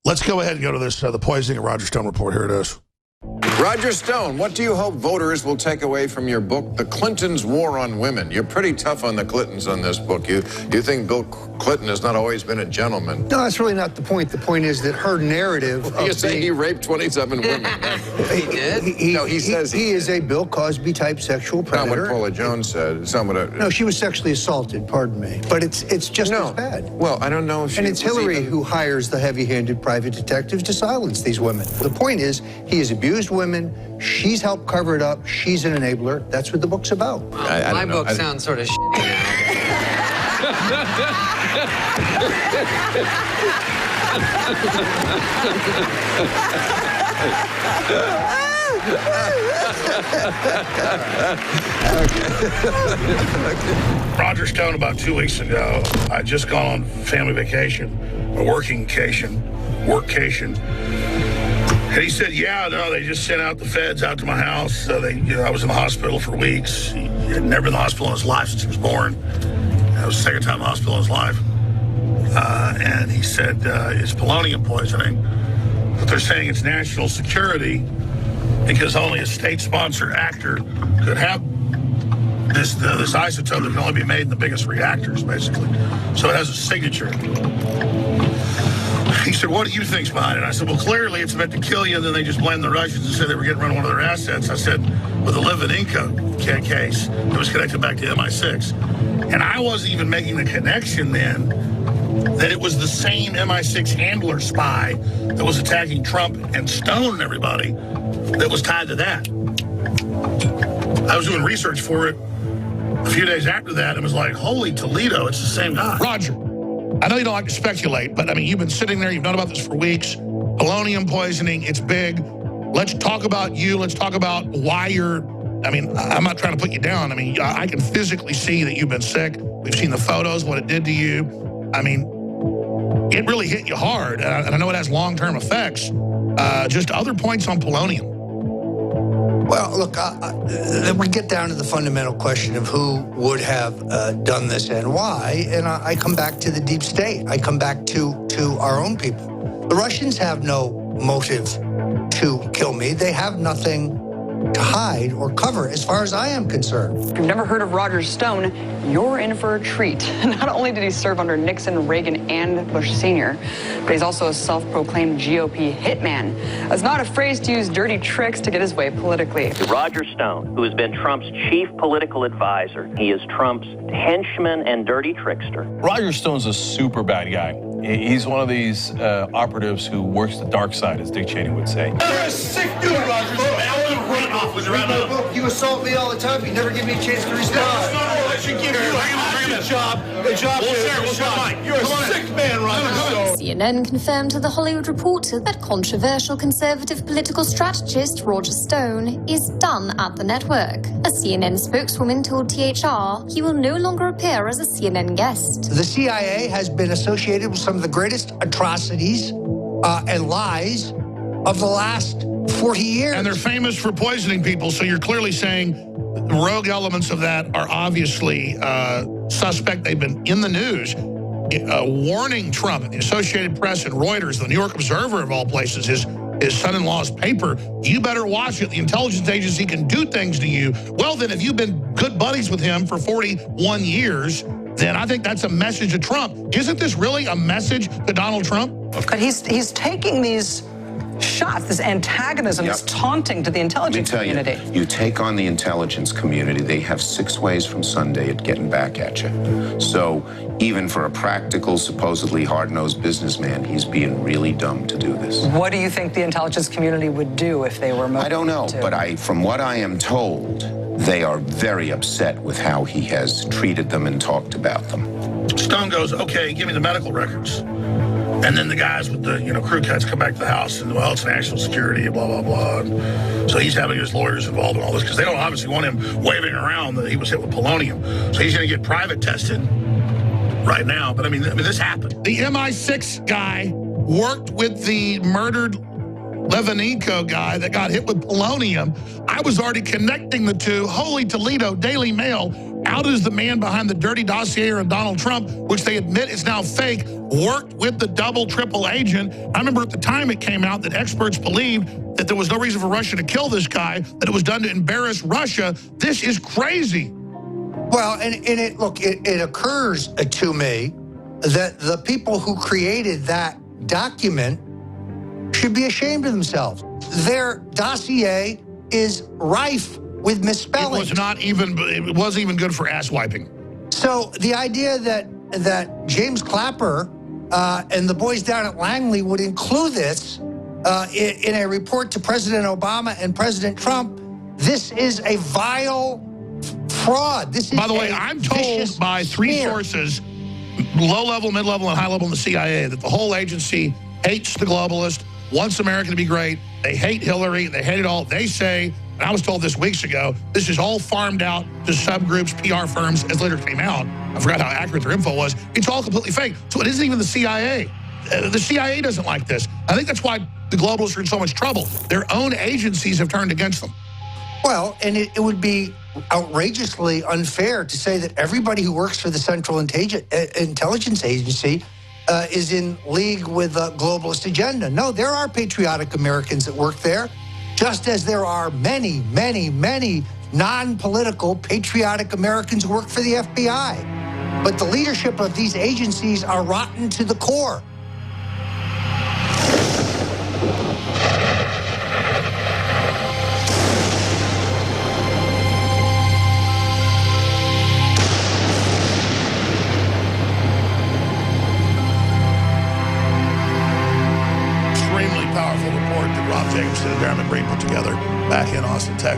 Let's go ahead and go to this, the poisoning of Rodger Stone report. Here it is. Rodger Stone, what do you hope voters will take away from your book, The Clintons' War on Women? You're pretty tough on the Clintons on this book. You think Bill Clinton has not always been a gentleman. No, that's really not the point. The point is that her narrative... You say he raped 27 women. He did? No, he says he is a Bill Cosby-type sexual predator. Not what Paula Jones said. It's not what No, she was sexually assaulted, pardon me. But it's just as bad. Well, I don't know if she And it's Hillary who hires the heavy-handed private detectives to silence these women. The point is, he has abused women. She's helped cover it up. She's an enabler. That's what the book's about. My book sounds sort of shitty Rodger Stone, about 2 weeks ago, I'd just gone on family vacation, a workcation. And he said, yeah, no, they just sent out the feds out to my house. I was in the hospital for weeks. He had never been in the hospital in his life since he was born. That was the second time in the hospital in his life. And he said, it's polonium poisoning. But they're saying it's national security because only a state-sponsored actor could have this isotope that can only be made in the biggest reactors, basically. So it has a signature. He said, what do you think's behind it? I said, well, clearly it's meant to kill you, and then they just blamed the Russians and said they were getting rid of one of their assets. I said, with the Litvinenko case, it was connected back to MI6. And I wasn't even making the connection then that it was the same MI6 handler spy that was attacking Trump and Stone and everybody that was tied to that. I was doing research for it a few days after that and was like, holy Toledo, it's the same guy. Rodger, I know you don't like to speculate, but I mean, you've been sitting there, you've known about this for weeks. Polonium poisoning, it's big. Let's talk about you. Let's talk about why I mean, I'm not trying to put you down. I mean, I can physically see that you've been sick. We've seen the photos, what it did to you. I mean, it really hit you hard. And I know it has long-term effects. Just other points on polonium. Well, look, we get down to the fundamental question of who would have done this and why, and I come back to the deep state. I come back to our own people. The Russians have no motive to kill me. They have nothing to hide or cover, as far as I am concerned. If you've never heard of Rodger Stone, you're in for a treat. Not only did he serve under Nixon, Reagan, and Bush Sr., but he's also a self-proclaimed GOP hitman. That's not a phrase to use dirty tricks to get his way politically. Rodger Stone, who has been Trump's chief political advisor. He is Trump's henchman and dirty trickster. Rodger Stone's a super bad guy. He's one of these operatives who works the dark side, as Dick Cheney would say. You're a sick dude, Rodger Stone. I want to run off with you right now. You assault me all the time. You never give me a chance to respond. That's not all I should give you. Hang on, job. The job is you're a sick man, Rodger Stone. CNN confirmed to The Hollywood Reporter that controversial conservative political strategist Rodger Stone is done at the network. A CNN spokeswoman told THR he will no longer appear as a CNN guest. The CIA has been associated with some of the greatest atrocities and lies of the last 40 years. And they're famous for poisoning people, so you're clearly saying the rogue elements of that are obviously suspect. They've been in the news warning Trump, and the Associated Press and Reuters, the New York Observer of all places, his son-in-law's paper, you better watch it. The intelligence agency can do things to you. Well, then if you've been good buddies with him for 41 years, then I think that's a message to Trump. Isn't this really a message to Donald Trump? But he's taking these shots, this antagonism, this taunting to the intelligence community. You take on the intelligence community, they have 6 ways from Sunday at getting back at you. So even for a practical, supposedly hard-nosed businessman, he's being really dumb to do this. What do you think the intelligence community would do if they were motivated? I don't know, but from what I am told, they are very upset with how he has treated them and talked about them. Stone goes, okay, give me the medical records. And then the guys with the, crew cuts come back to the house and, well, it's national security, blah, blah, blah. So he's having his lawyers involved in all this because they don't obviously want him waving around that he was hit with polonium. So he's going to get private tested right now. But I mean, this happened. The MI6 guy worked with the murdered Litvinenko guy that got hit with polonium. I was already connecting the two. Holy Toledo, Daily Mail, How does the man behind the dirty dossier of Donald Trump, which they admit is now fake, worked with the double, triple agent? I remember at the time it came out that experts believed that there was no reason for Russia to kill this guy, that it was done to embarrass Russia. This is crazy. Well, and it occurs to me that the people who created that document should be ashamed of themselves. Their dossier is rife with misspellings. It wasn't even good for ass wiping. So the idea that James Clapper and the boys down at Langley would include this in a report to President Obama and President Trump, this is a vile fraud. This is, by the way, I'm told by three sources, low level, mid level, and high level in the CIA, that the whole agency hates the globalist, wants America to be great. They hate Hillary. They hate it all. They say, and I was told this weeks ago, this is all farmed out to subgroups, PR firms, as later came out. I forgot how accurate their info was. It's all completely fake. So it isn't even the CIA. The CIA doesn't like this. I think that's why the globalists are in so much trouble. Their own agencies have turned against them. Well, and it would be outrageously unfair to say that everybody who works for the Central Intelligence Agency is in league with a globalist agenda. No, there are patriotic Americans that work there, just as there are many, many, many non-political patriotic Americans who work for the FBI. But the leadership of these agencies are rotten to the core.